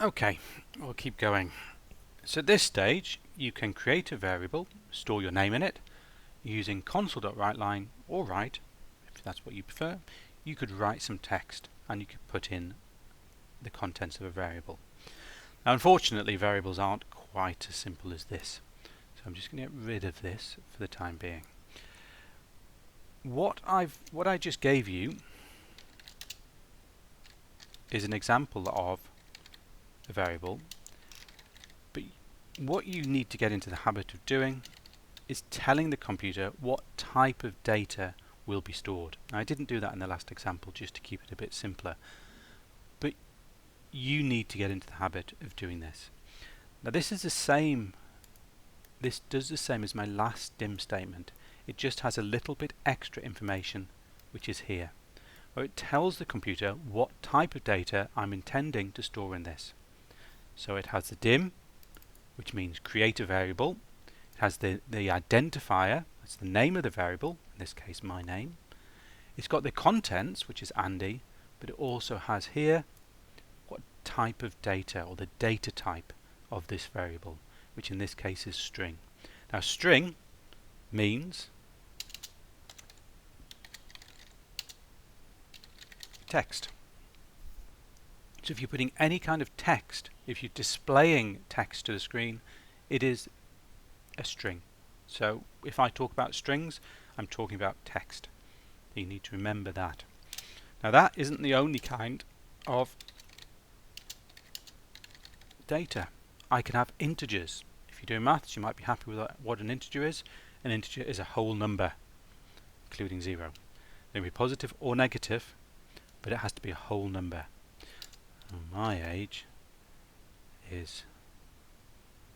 Okay, we'll keep going. So at this stage, you can create a variable, store your name in it, using console.writeLine or write, if that's what you prefer. You could write some text and you could put in the contents of a variable. Now unfortunately variables aren't quite as simple as this, so I'm just going to get rid of this for the time being. What I just gave you is an example of a variable, but what you need to get into the habit of doing is telling the computer what type of data will be stored. Now, I didn't do that in the last example just to keep it a bit simpler, but you need to get into the habit of doing this. Now this does the same as my last dim statement. It just has a little bit extra information, which is here, where it tells the computer what type of data I'm intending to store in this. So it has the dim, which means create a variable. It has the identifier, that's the name of the variable, in this case my name. It's got the contents, which is Andy, but it also has here what type of data, or the data type of this variable, which in this case is string. Now string means text. So if you're putting any kind of text, if you're displaying text to the screen, it is a string. So if I talk about strings, I'm talking about text. You need to remember that. Now that isn't the only kind of data. I can have integers. If you're doing maths, you might be happy with what an integer is. An integer is a whole number, including 0. It can be positive or negative, but it has to be a whole number. My age is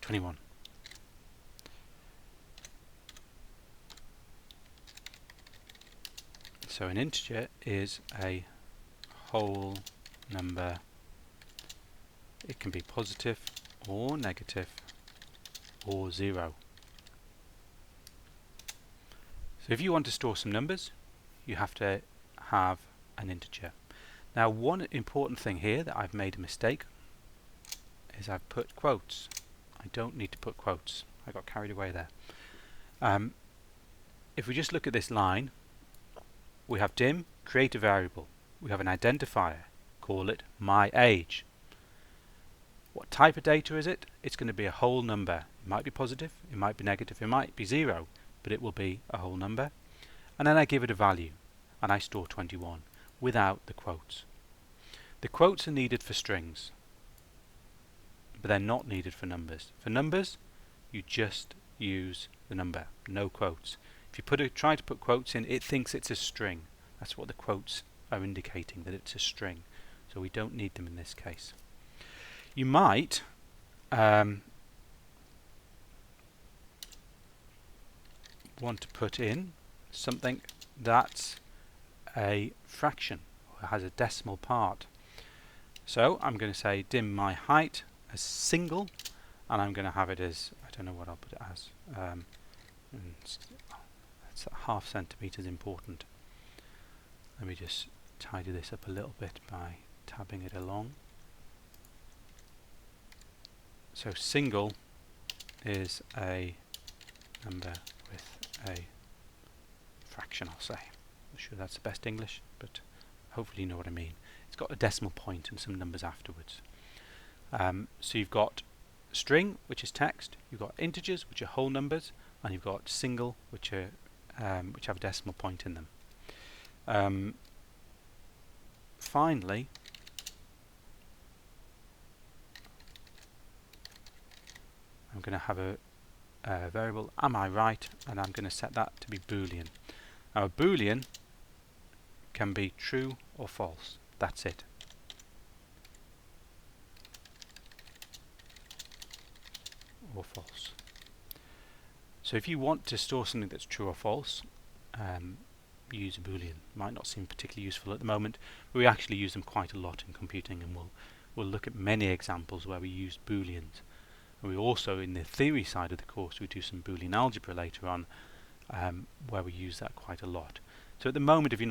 21. So an integer is a whole number. It can be positive or negative or 0. So if you want to store some numbers, you have to have an integer. Now one important thing here that I've made a mistake is I've put quotes. I don't need to put quotes. I got carried away there. If we just look at this line, we have dim, create a variable. We have an identifier, call it my age. What type of data is it? It's going to be a whole number. It might be positive, it might be negative, it might be 0, but it will be a whole number. And then I give it a value, and I store 21 without the quotes. The quotes are needed for strings, but they're not needed for numbers. For numbers, you just use the number, no quotes. If you try to put quotes in, it thinks it's a string. That's what the quotes are indicating, that it's a string. So we don't need them in this case. You might want to put in something that's a fraction, or has a decimal part. So I'm going to say dim my height as single, and I'm going to have it as, I don't know what I'll put it as. That's ½ centimetre is important. Let me just tidy this up a little bit by tabbing it along. So single is a number with a fraction, I'll say. I'm sure that's the best English, but hopefully you know what I mean. It's got a decimal point and some numbers afterwards. So you've got string, which is text, you've got integers, which are whole numbers, and you've got single, which have a decimal point in them. Finally, I'm going to have a variable am I right, and I'm going to set that to be Boolean. Now a Boolean can be true or false. That's it. Or false. So if you want to store something that's true or false, use a Boolean. Might not seem particularly useful at the moment, but we actually use them quite a lot in computing, and we'll look at many examples where we use Booleans. And we also, in the theory side of the course, we do some Boolean algebra later on, where we use that quite a lot. So at the moment, if you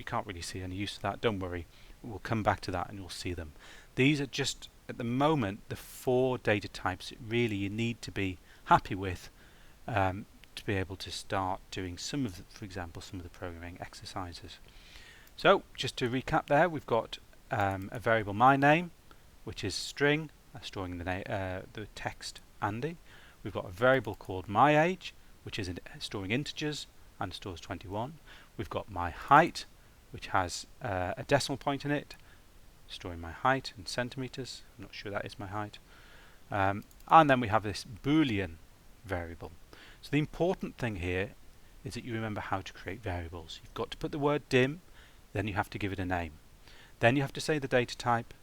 can't really see any use of that, don't worry. we'll come back to that and you'll see them. These are just, at the moment, the 4 data types that really you need to be happy with to be able to start doing some of the, for example, some of the programming exercises. So just to recap there, we've got a variable my name, which is string, storing the text Andy. We've got a variable called my age, which is storing integers and stores 21. We've got my height, which has a decimal point in it, storing my height in centimeters. I'm not sure that is my height. And then we have this Boolean variable. So the important thing here is that you remember how to create variables. You've got to put the word dim, then you have to give it a name. Then you have to say the data type,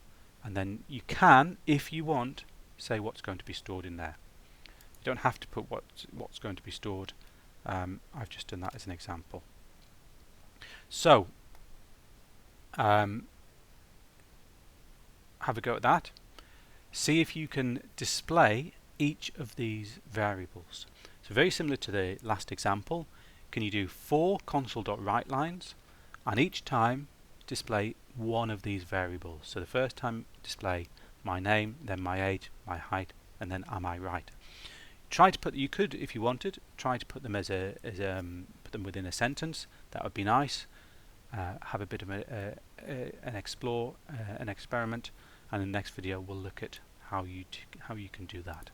and then you can, if you want, say what's going to be stored in there. You don't have to put what's going to be stored. I've just done that as an example. So have a go at that. See if you can display each of these variables. So very similar to the last example, can you do 4 console.write lines, and each time display one of these variables. So the first time display my name, then my age, my height, and then am I right. Try to put, you could if you wanted, try to put them put them within a sentence. That would be nice. Have a bit of an explore, an experiment, and in the next video we'll look at how you can do that.